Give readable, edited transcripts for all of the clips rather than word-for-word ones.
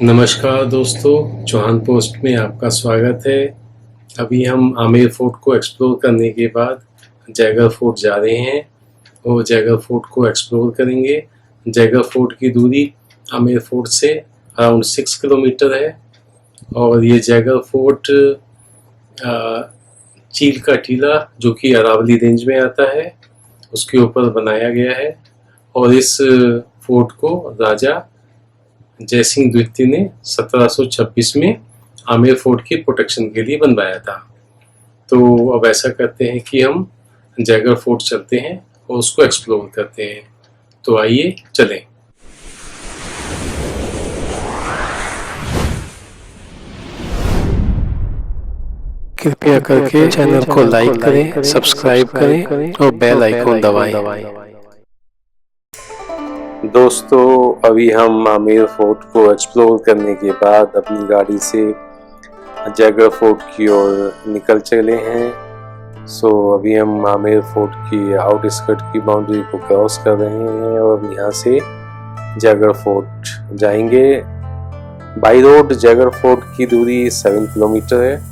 नमस्कार दोस्तों, चौहान पोस्ट में आपका स्वागत है। अभी हम आमेर फोर्ट को एक्सप्लोर करने के बाद जैगर फोर्ट जा रहे हैं और जैगर फोर्ट को एक्सप्लोर करेंगे। जैगर फोर्ट की दूरी आमेर फोर्ट से अराउंड 6 किलोमीटर है और ये जैगर फोर्ट चील का टीला जो कि अरावली रेंज में आता है उसके ऊपर बनाया गया है और इस फोर्ट को राजा जयसिंह द्वितीय ने 1726 में आमेर फोर्ट की प्रोटेक्शन के लिए बनवाया था। तो अब ऐसा करते हैं कि हम जैगर फोर्ट चलते हैं और उसको एक्सप्लोर करते हैं। तो आइए चलें। कृपया करके चैनल को लाइक करें, सब्सक्राइब करें और बेल आइकन दबाएं। दोस्तों, अभी हम आमेर फोर्ट को एक्सप्लोर करने के बाद अपनी गाड़ी से जैगर फोर्ट की ओर निकल चले हैं। अभी हम आमेर फोर्ट की आउटस्कर्ट की बाउंड्री को क्रॉस कर रहे हैं और यहाँ से जैगर फोर्ट जाएंगे। बाई रोड जैगर फोर्ट की दूरी 7 किलोमीटर है।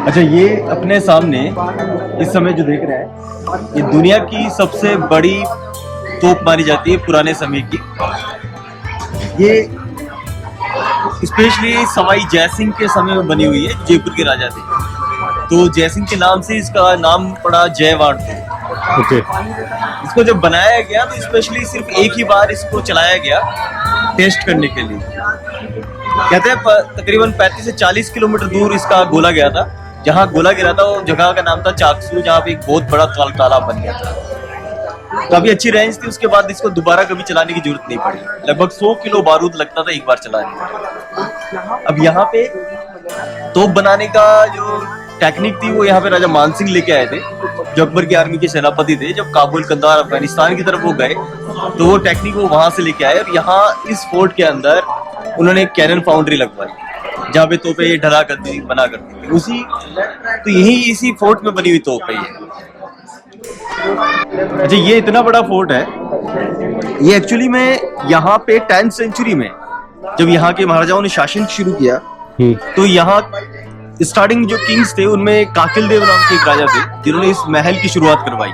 अच्छा, ये अपने सामने इस समय जो देख रहे हैं ये दुनिया की सबसे बड़ी तोप मानी जाती है पुराने समय की। ये स्पेशली सवाई जयसिंह के समय में बनी हुई है, जयपुर के राजा थे तो जयसिंह के नाम से इसका नाम पड़ा जयवाड़। ओके। इसको जब बनाया गया तो स्पेशली सिर्फ एक ही बार इसको चलाया गया टेस्ट करने के लिए। कहते हैं तकरीबन 35 से 40 किलोमीटर दूर इसका गोला गया था। जहाँ गोला गिरा था वो जगह का नाम था चाकसू, जहाँ पे एक बहुत बड़ा तालाब बन गया था। काफी अच्छी रेंज थी। उसके बाद इसको दोबारा कभी चलाने की जरूरत नहीं पड़ी। लगभग 100 किलो बारूद लगता था एक बार चलाने में। अब यहाँ पे तोप बनाने का जो टेक्निक थी वो यहाँ पे राजा मानसिंह लेके आए थे, जो अकबर की आर्मी के सेनापति थे। जब काबुल, कंधार, अफगानिस्तान की तरफ वो गए तो वो टेक्निक वो वहां से लेके आए और यहाँ इस फोर्ट के अंदर उन्होंने एक कैनन फाउंड्री लगवाई, जहाँ पे तोपें ये ढला करती बना करती थी। उसी तो यही इसी फोर्ट में बनी हुई तोप है ये। अच्छा, ये इतना बड़ा फोर्ट है। ये एक्चुअली में यहाँ पे 10th सेंचुरी में जब यहाँ के महाराजाओं ने शासन शुरू किया तो यहाँ स्टार्टिंग जो किंग्स थे उनमें काकिल देव नाम के एक राजा थे जिन्होंने इस महल की शुरुआत करवाई।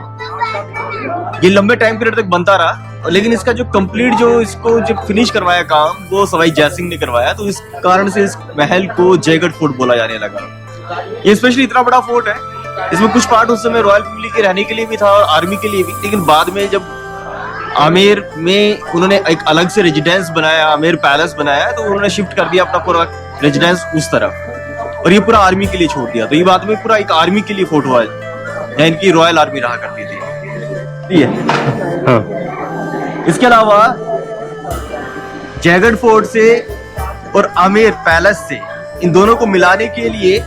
ये लंबे टाइम पीरियड तक बनता रहा, लेकिन इसका जो कंप्लीट जो इसको जब फिनिश करवाया काम वो सवाई जयसिंह ने करवाया। तो इस कारण से इस महल को जयगढ़ फोर्ट बोला जाने लगा। ये स्पेशली इतना बड़ा फोर्ट है, इसमें कुछ पार्ट उस समय रॉयल फैमिली के रहने के लिए भी था और आर्मी के लिए भी, लेकिन बाद में जब आमेर में उन्होंने एक अलग से रेजिडेंस बनाया, आमेर पैलेस बनाया, तो उन्होंने शिफ्ट कर दिया अपना पूरा रेजिडेंस उस तरफ और ये पूरा आर्मी के लिए छोड़ दिया। तो ये बाद में पूरा एक आर्मी के लिए फोर्ट हुआ, जहाँ इनकी रॉयल आर्मी रहा करती थी। हाँ। इसके अलावा जयगढ़ फोर्ट से और आमेर पैलेस से इन दोनों को मिलाने के लिए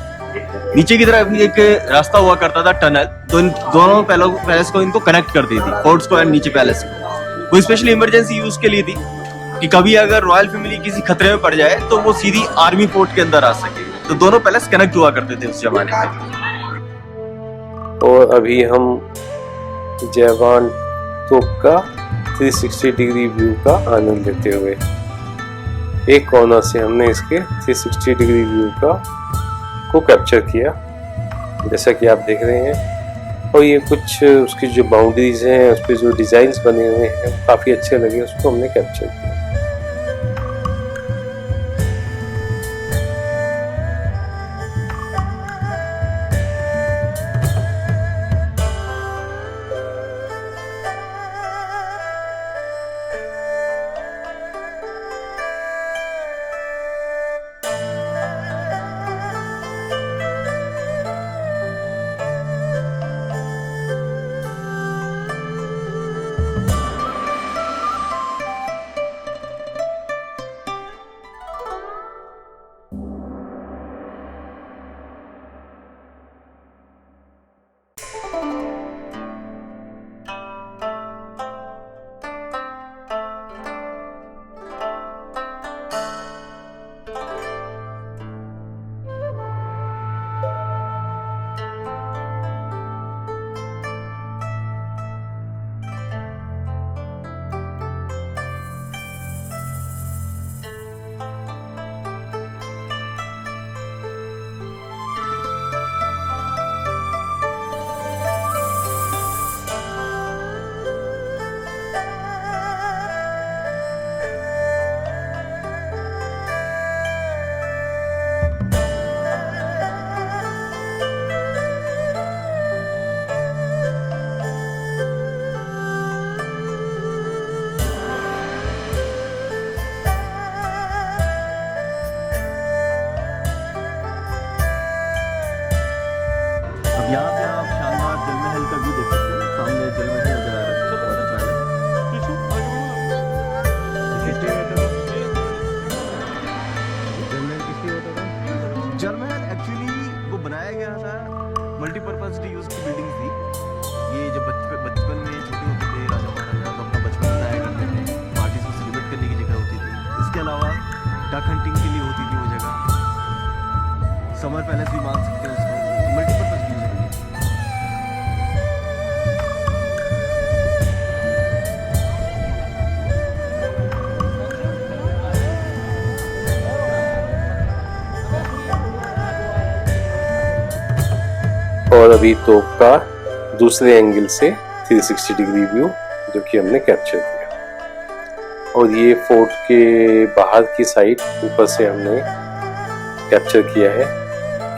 नीचे की तरफ भी एक रास्ता हुआ करता था, टनल। तो इन दोनों पैलेस को इनको कनेक्ट कर दी थी, फोर्ट्स को एंड नीचे पैलेस को। वो स्पेशली इमरजेंसी यूज के लिए थी कि कभी अगर रॉयल फैमिली किसी खतरे में पड़ जाए तो वो सीधी आर्मी फोर्ट के अंदर आ सके। तो दोनों पैलेस कनेक्ट हुआ करते थे उस जमाने में। और अभी हम जयवान तोप का 360 डिग्री व्यू का आनंद लेते हुए एक कोना से हमने इसके 360 डिग्री व्यू को कैप्चर किया, जैसा कि आप देख रहे हैं। और ये कुछ उसकी जो बाउंड्रीज हैं, उस पर जो डिजाइन्स बने हुए हैं काफ़ी अच्छे लगे, उसको हमने कैप्चर किया। यहाँ पे आप शानदार जल महल का व्यू देख सकते हैं। सामने जल महल नजर आ रहा है, बहुत अच्छा है। जल महल एक्चुअली वो बनाया गया था, मल्टीपर्पज यूज की बिल्डिंग थी। ये जब बचपन में छोटे होते थे राजा महाराजा तो अपना बचपन बनाया करते थे, पार्टीज को सेलिब्रेट करने की जगह होती थी। इसके अलावा डक हंटिंग के लिए होती थी वो जगह, समर पैलेस भी मान सकते हैं उसको। मल्टीपर्पज यूज है। और अभी तोप का दूसरे एंगल से 360 डिग्री व्यू जो कि हमने कैप्चर किया। और ये फोर्ट के बाहर की साइड ऊपर से हमने कैप्चर किया है।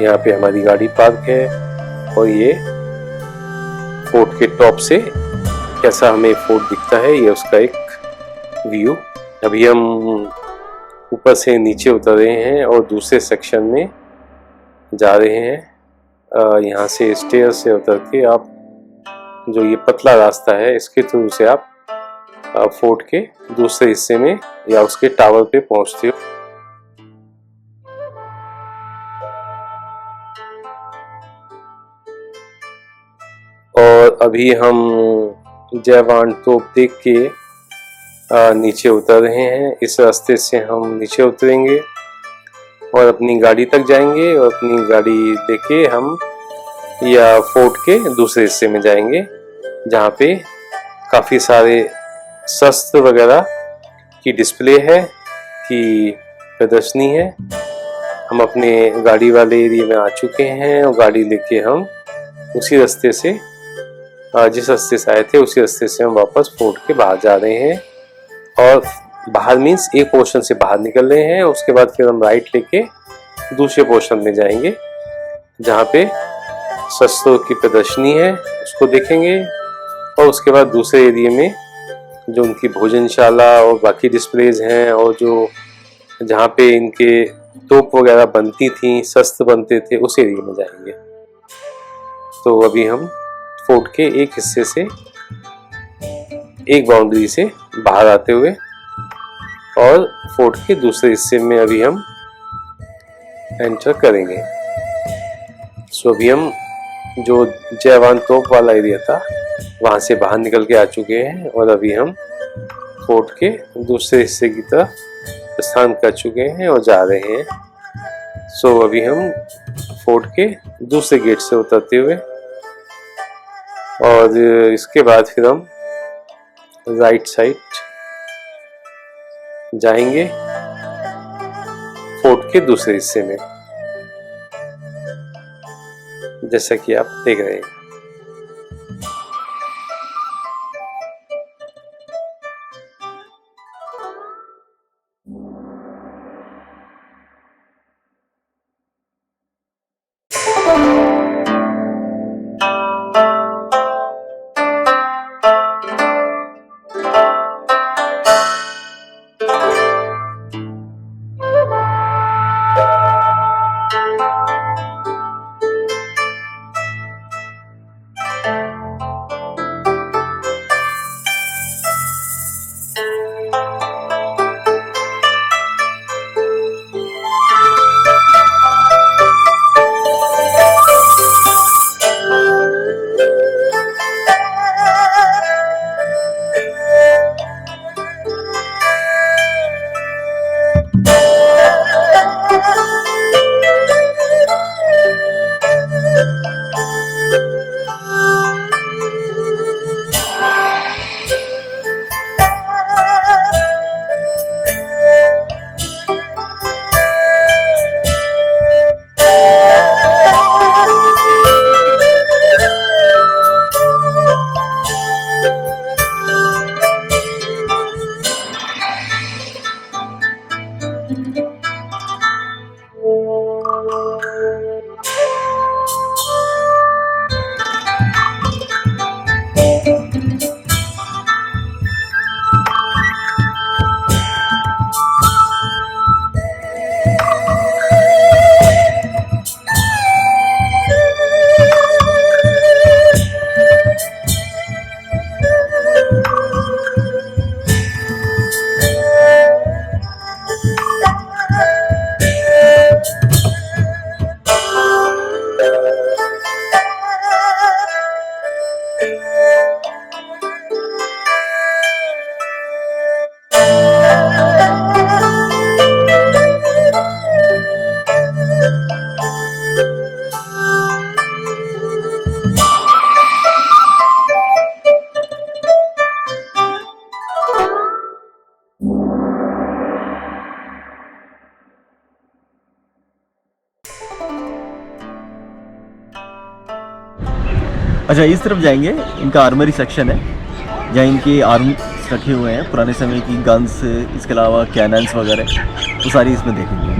यहाँ पे हमारी गाड़ी पार्क है और ये फोर्ट के टॉप से कैसा हमें फोर्ट दिखता है, ये उसका एक व्यू। अभी हम ऊपर से नीचे उतर रहे हैं और दूसरे सेक्शन में जा रहे हैं। यहाँ से स्टेयर से उतर के आप जो ये पतला रास्ता है इसके थ्रू से आप फोर्ट के दूसरे हिस्से में या उसके टावर पे पहुंचते हो। और अभी हम जयवान तोप देख के नीचे उतर रहे हैं। इस रास्ते से हम नीचे उतरेंगे और अपनी गाड़ी तक जाएंगे और अपनी गाड़ी लेके हम या फोर्ट के दूसरे हिस्से में जाएंगे जहाँ पे काफ़ी सारे शस्त्र वगैरह की डिस्प्ले है, की प्रदर्शनी है। हम अपने गाड़ी वाले एरिया में आ चुके हैं और गाड़ी लेके हम उसी रास्ते से जिस रास्ते से आए थे उसी रास्ते से हम वापस फोर्ट के बाहर जा रहे हैं। और बाहर मीन्स एक पोर्शन से बाहर निकल रहे हैं, उसके बाद फिर हम राइट लेके दूसरे पोर्शन में जाएंगे जहाँ पे शस्त्रों की प्रदर्शनी है, उसको देखेंगे। और उसके बाद दूसरे एरिया में जो उनकी भोजनशाला और बाकी डिस्प्लेज हैं और जो जहाँ पे इनके तोप वगैरह बनती थी, शस्त्र बनते थे, उस एरिया में जाएंगे। तो अभी हम फोर्ट के एक हिस्से से, एक बाउंड्री से बाहर आते हुए और फोर्ट के दूसरे हिस्से में अभी हम एंटर करेंगे। सो अभी हम जो जयवान तोप वाला एरिया था वहाँ से बाहर निकल के आ चुके हैं और अभी हम फोर्ट के दूसरे हिस्से की तरफ प्रस्थान कर चुके हैं और जा रहे हैं। सो अभी हम फोर्ट के दूसरे गेट से उतरते हुए और इसके बाद फिर हम राइट साइड जाएंगे फोर्ट के दूसरे हिस्से में, जैसा कि आप देख रहे हैं। अच्छा, इस तरफ जाएंगे, इनका आर्मरी सेक्शन है जहाँ इनके आर्म्स रखे हुए हैं, पुराने समय की गन्स, इसके अलावा कैनन्स वगैरह, वो सारी इसमें देखेंगे।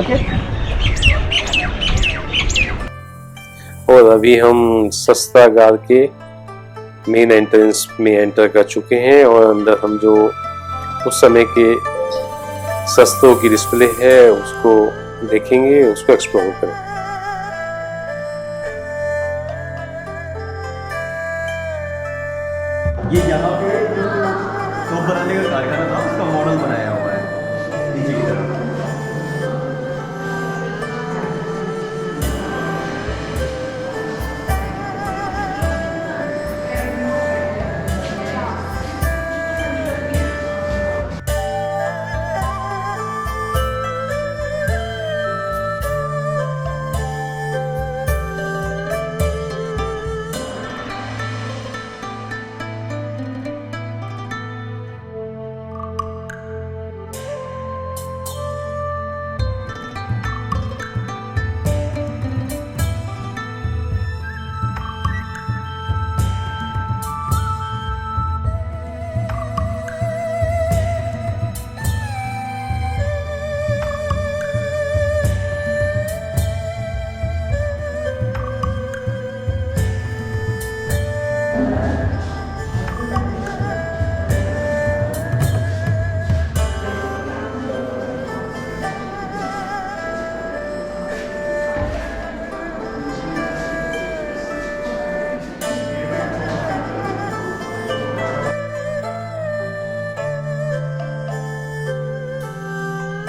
ओके। और अभी हम शस्त्रागार के मेन एंट्रेंस में एंटर कर चुके हैं और अंदर हम जो उस समय के शस्त्रों की डिस्प्ले है उसको देखेंगे, उसको एक्सप्लोर करें। ये यहाँ पे जो तोप बनाने का कारखाना था उसका मॉडल बनाया हुआ है नीचे की तरफ।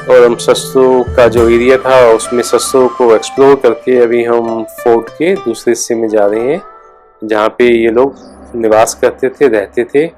और हम सस्सो का जो एरिया था उसमें सस्सो को एक्सप्लोर करके अभी हम फोर्ट के दूसरे हिस्से में जा रहे हैं जहाँ पे ये लोग निवास करते थे, रहते थे।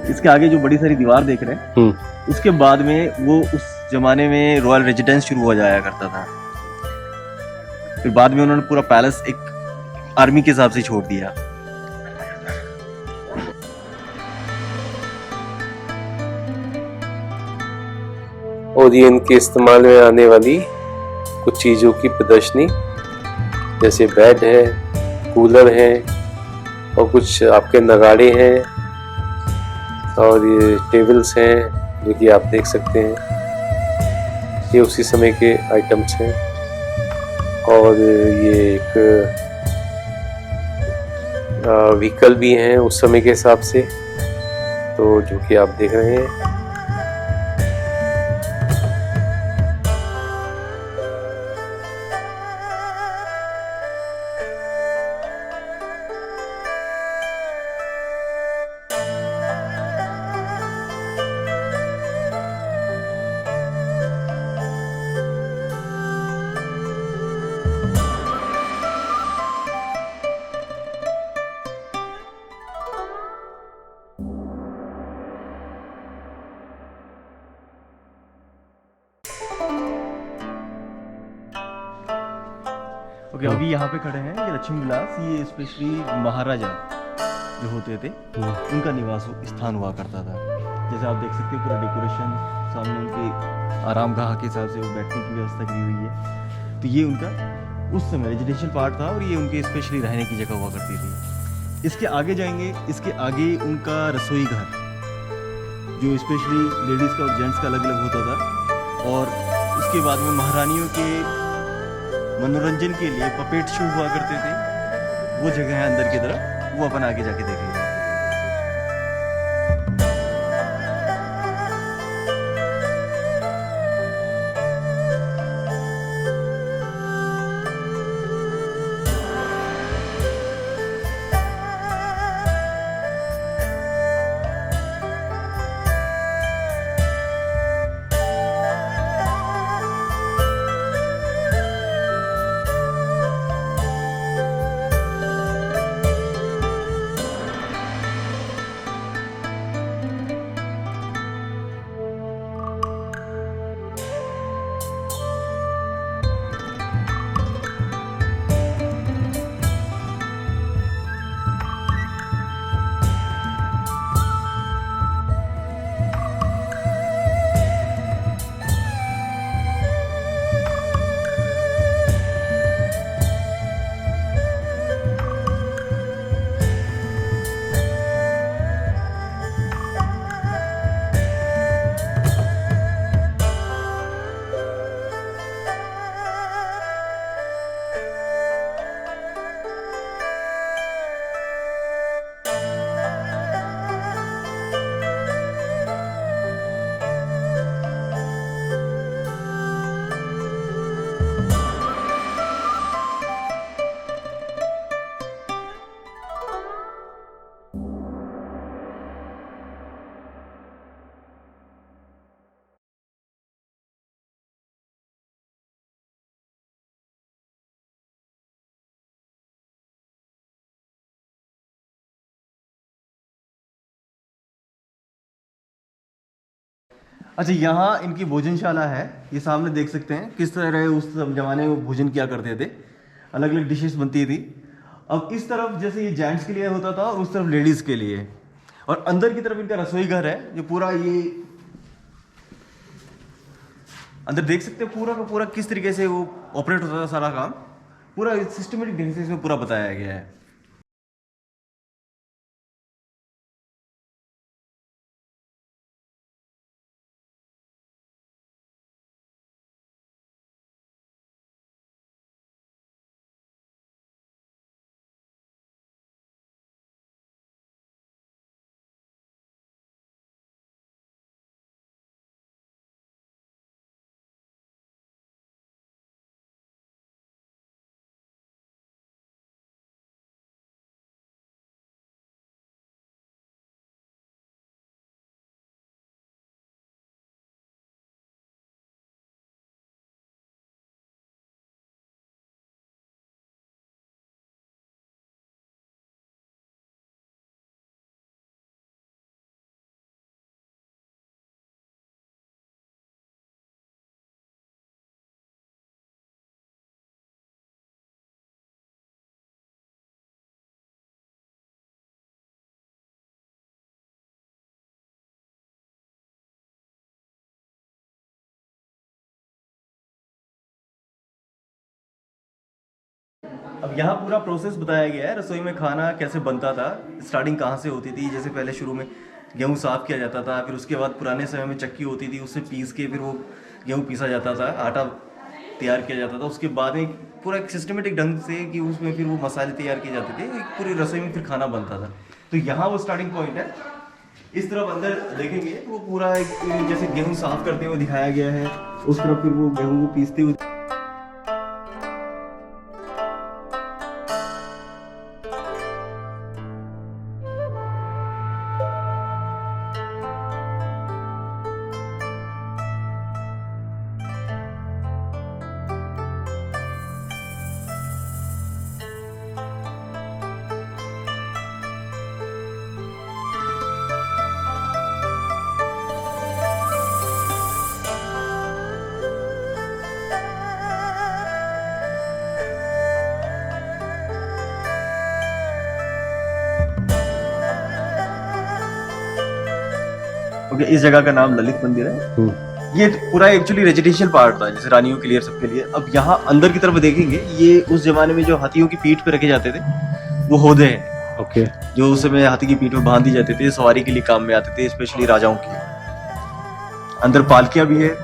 इसके आगे जो बड़ी सारी दीवार देख रहे हैं उसके बाद में वो उस जमाने में रॉयल रेजिडेंस शुरू हो जाया करता था। फिर बाद में उन्होंने पूरा पैलेस एक आर्मी के हिसाब से छोड़ दिया। और ये इनके इस्तेमाल में आने वाली कुछ चीज़ों की प्रदर्शनी, जैसे बेड है, कूलर है और कुछ आपके नगाड़े हैं और ये टेबल्स हैं जो कि आप देख सकते हैं। ये उसी समय के आइटम्स हैं और ये एक व्हीकल भी हैं उस समय के हिसाब से, तो जो कि आप देख रहे हैं। ओके, अभी यहाँ पे खड़े हैं ये लक्ष्मी विलास। ये स्पेशली महाराजा जो होते थे उनका निवास स्थान हुआ करता था। जैसे आप देख सकते हैं पूरा डेकोरेशन सामने उनके आरामगाह के हिसाब से वो बैठने की व्यवस्था की हुई है। तो ये उनका उस समय रेजिडेंशियल पार्ट था और ये उनके स्पेशली रहने की जगह हुआ करती थी। इसके आगे जाएंगे, इसके आगे उनका रसोई घर जो स्पेशली लेडीज़ का और जेंट्स का अलग अलग होता था। और उसके बाद में महारानियों के मनोरंजन के लिए पपेट शो हुआ करते थे। वो जगह है अंदर की तरफ, वो अपन आगे जाके देखेंगे। अच्छा, यहाँ इनकी भोजनशाला है, ये सामने देख सकते हैं किस तरह उस जमाने में भोजन किया करते थे, अलग अलग डिशेस बनती थी। अब इस तरफ जैसे ये जेंट्स के लिए होता था और उस तरफ लेडीज़ के लिए, और अंदर की तरफ इनका रसोई घर है जो पूरा ये अंदर देख सकते हैं पूरा का पूरा किस तरीके से वो ऑपरेट होता था, सारा काम पूरा सिस्टमेटिक ढंग से इसमें पूरा बताया गया है। अब यहाँ पूरा प्रोसेस बताया गया है, रसोई में खाना कैसे बनता था, स्टार्टिंग कहाँ से होती थी। जैसे पहले शुरू में गेहूँ साफ़ किया जाता था, फिर उसके बाद पुराने समय में चक्की होती थी, उससे पीस के फिर वो गेहूँ पीसा जाता था, आटा तैयार किया जाता था। उसके बाद में पूरा एक सिस्टमेटिक ढंग से कि उसमें फिर वो मसाले तैयार किए जाते थे, एक पूरी रसोई में फिर खाना बनता था। तो यहाँ वो स्टार्टिंग पॉइंट है। इस तरफ अंदर देखेंगे तो वो पूरा एक जैसे गेहूँ साफ़ करते हुए दिखाया गया है, उस तरफ फिर वो गेहूँ को पीसते हुए। ओके, इस जगह का नाम ललित मंदिर है। ये पूरा एक्चुअली रेजिडेंशियल पार्ट था, जैसे रानियों के लिए, सबके लिए। अब यहाँ अंदर की तरफ देखेंगे, ये उस जमाने में जो हाथियों की पीठ पे रखे जाते थे वो होदे हैं। ओके। जो उस समय हाथी की पीठ पे बांध दी जाते थे, सवारी के लिए काम में आते थे, स्पेशली राजाओं के। अंदर पालकियां भी है।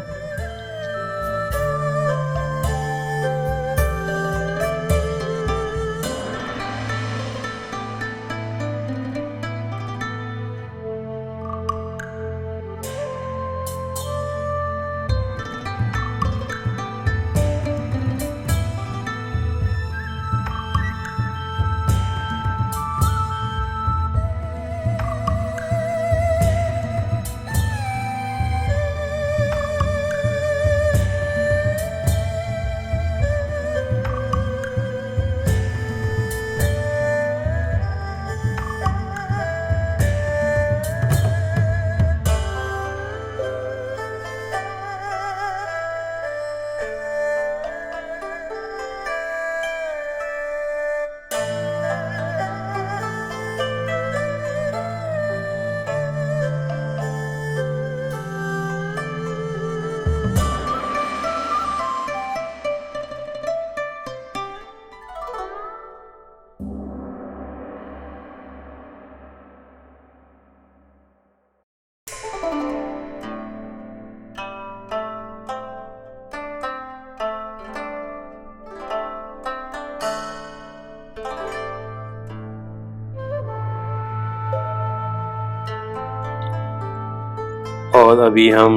और अभी हम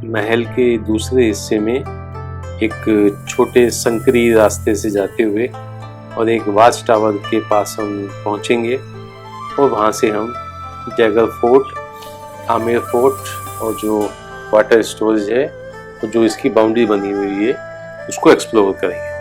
महल के दूसरे हिस्से में एक छोटे संकरी रास्ते से जाते हुए और एक वाच टावर के पास हम पहुंचेंगे, और वहां से हम जयगढ़ फोर्ट, आमेर फोर्ट और जो वाटर स्टोरेज है और जो इसकी बाउंड्री बनी हुई है उसको एक्सप्लोर करेंगे।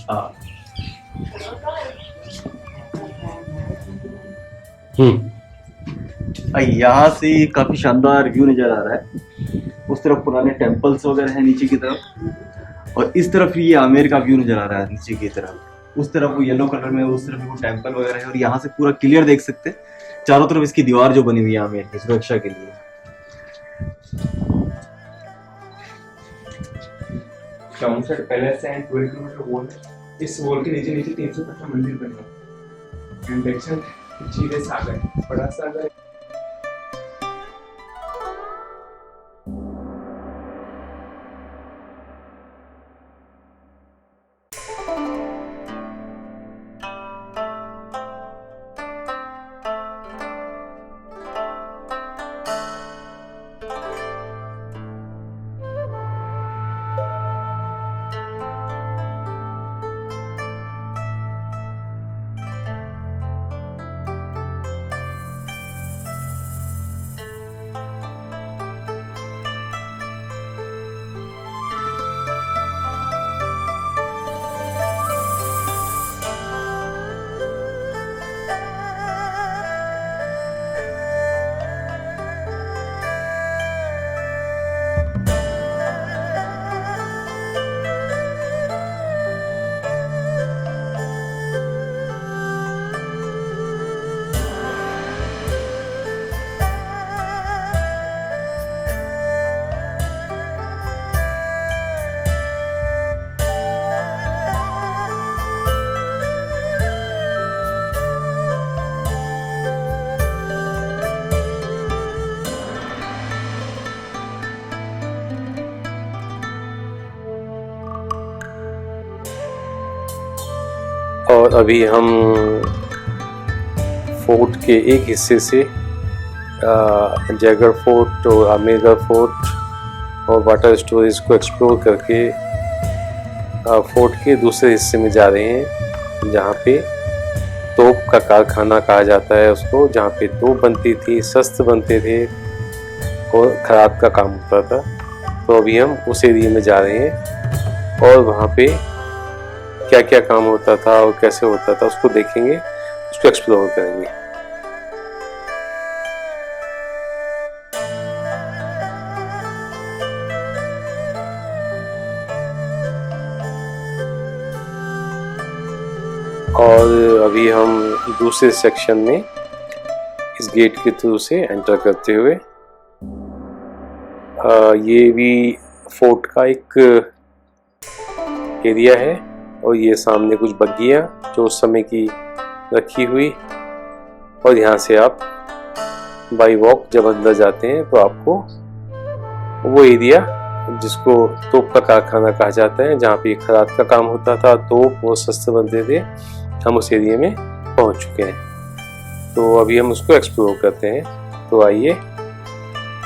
हाँ। यहाँ से काफी शानदार व्यू नजर आ रहा है। उस तरफ पुराने टेम्पल्स वगैरह है नीचे की तरफ, और इस तरफ ये आमेर का व्यू नजर आ रहा है नीचे की तरफ। उस तरफ वो येलो कलर में, उस तरफ वो टेम्पल वगैरह है, और यहाँ से पूरा क्लियर देख सकते हैं चारों तरफ इसकी दीवार जो बनी हुई है आमेर की सुरक्षा के लिए। चौसठ पैलेस एंड 12 किलोमीटर वॉल है। इस वॉल के नीचे नीचे 350 मंदिर बने हैं। एंड एक्शन चीरे सागर, बड़ा सागर। और अभी हम फोर्ट के एक हिस्से से जयगढ़ फोर्ट और आमेरगढ़ फोर्ट और वाटर स्टोरेज को एक्सप्लोर करके फोर्ट के दूसरे हिस्से में जा रहे हैं, जहाँ पे तोप का कारखाना कहा जाता है उसको, जहाँ पे तोप बनती थी, शस्त्र बनते थे और खराद का काम होता था। तो अभी हम उस एरिया में जा रहे हैं और वहाँ पे क्या क्या काम होता था और कैसे होता था उसको देखेंगे, उसको एक्सप्लोर करेंगे। और अभी हम दूसरे सेक्शन में इस गेट के थ्रू से एंटर करते हुए ये भी फोर्ट का एक एरिया है, और ये सामने कुछ बग्गियां जो उस समय की रखी हुई, और यहाँ से आप बाई वॉक जब अंदर जाते हैं तो आपको वो एरिया जिसको तोप का कारखाना कहा जाता है, जहाँ पे खराद का काम होता था, तोप और शस्त्र बनते थे, हम उस एरिया में पहुँच चुके हैं। तो अभी हम उसको एक्सप्लोर करते हैं। तो आइए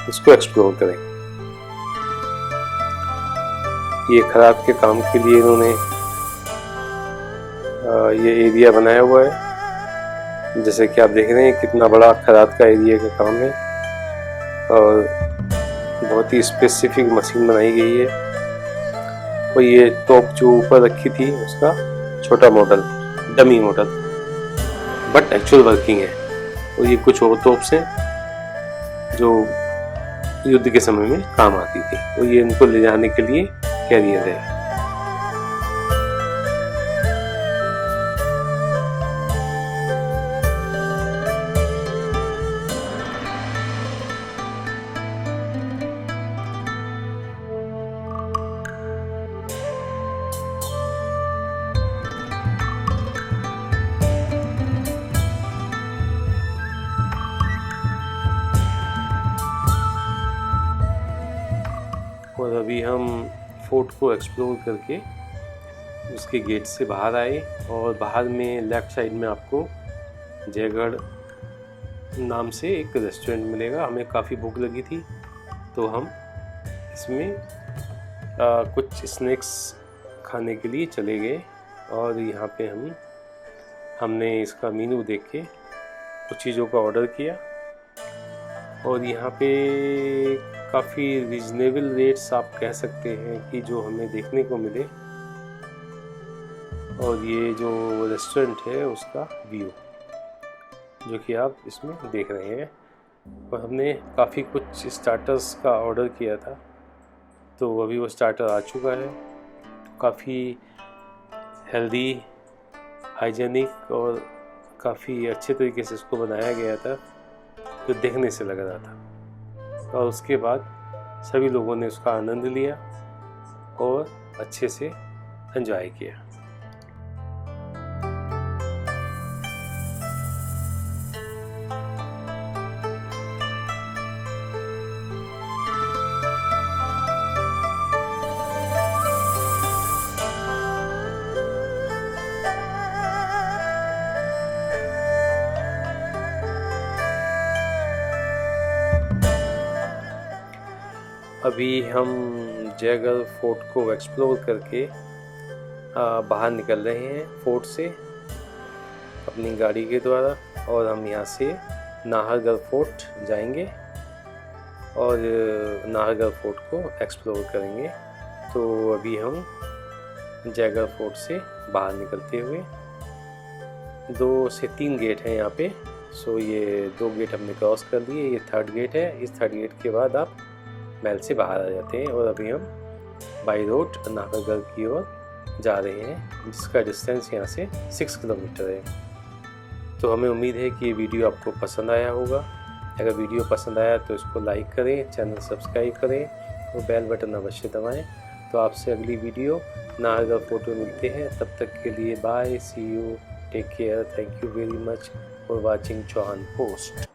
इसको एक्सप्लोर करें। ये खराद के काम के लिए इन्होंने ये एरिया बनाया हुआ है। जैसे कि आप देख रहे हैं कितना बड़ा खराद का एरिया का काम है, और बहुत ही स्पेसिफिक मशीन बनाई गई है। और ये तोप जो ऊपर रखी थी उसका छोटा model, dummy model, but actual working है। और ये कुछ और तोप्स हैं जो युद्ध के समय में काम आती थी, और ये इनको ले जाने के लिए कैरियर है। और अभी हम फोर्ट को एक्सप्लोर करके उसके गेट से बाहर आए, और बाहर में लेफ्ट साइड में आपको जयगढ़ नाम से एक रेस्टोरेंट मिलेगा। हमें काफ़ी भूख लगी थी तो हम इसमें कुछ स्नैक्स खाने के लिए चले गए, और यहाँ पे हमने इसका मीनू देख के कुछ चीज़ों का ऑर्डर किया और यहाँ पे काफ़ी रीजनेबल रेट्स आप कह सकते हैं कि जो हमें देखने को मिले। और ये जो रेस्टोरेंट है उसका व्यू जो कि आप इसमें देख रहे हैं। और हमने काफ़ी कुछ स्टार्टर्स का ऑर्डर किया था, तो अभी वो स्टार्टर आ चुका है। काफ़ी हेल्दी, हाइजेनिक और काफ़ी अच्छे तरीके से इसको बनाया गया था, जो देखने से लग रहा था। और उसके बाद सभी लोगों ने उसका आनंद लिया और अच्छे से एंजॉय किया। अभी हम जयगढ़ फोर्ट को एक्सप्लोर करके बाहर निकल रहे हैं फोर्ट से अपनी गाड़ी के द्वारा, और हम यहाँ से नाहरगढ़ फोर्ट जाएंगे और नाहरगढ़ फोर्ट को एक्सप्लोर करेंगे। तो अभी हम जयगढ़ फोर्ट से बाहर निकलते हुए 2 से 3 गेट हैं यहाँ पे। सो ये 2 गेट हमने क्रॉस कर लिए, ये 3rd गेट है। इस 3rd गेट के बाद आप महल से बाहर आ जाते हैं और अभी हम बाई रोड नाहरगढ़ की ओर जा रहे हैं, जिसका डिस्टेंस यहाँ से 6 किलोमीटर है। तो हमें उम्मीद है कि ये वीडियो आपको पसंद आया होगा। अगर वीडियो पसंद आया तो इसको लाइक करें, चैनल सब्सक्राइब करें और बेल बटन अवश्य दबाएं। तो आपसे अगली वीडियो नाहरगढ़ फोर्ट में मिलते हैं। तब तक के लिए bye, see you, take care, thank you very much for watching Chauhan post.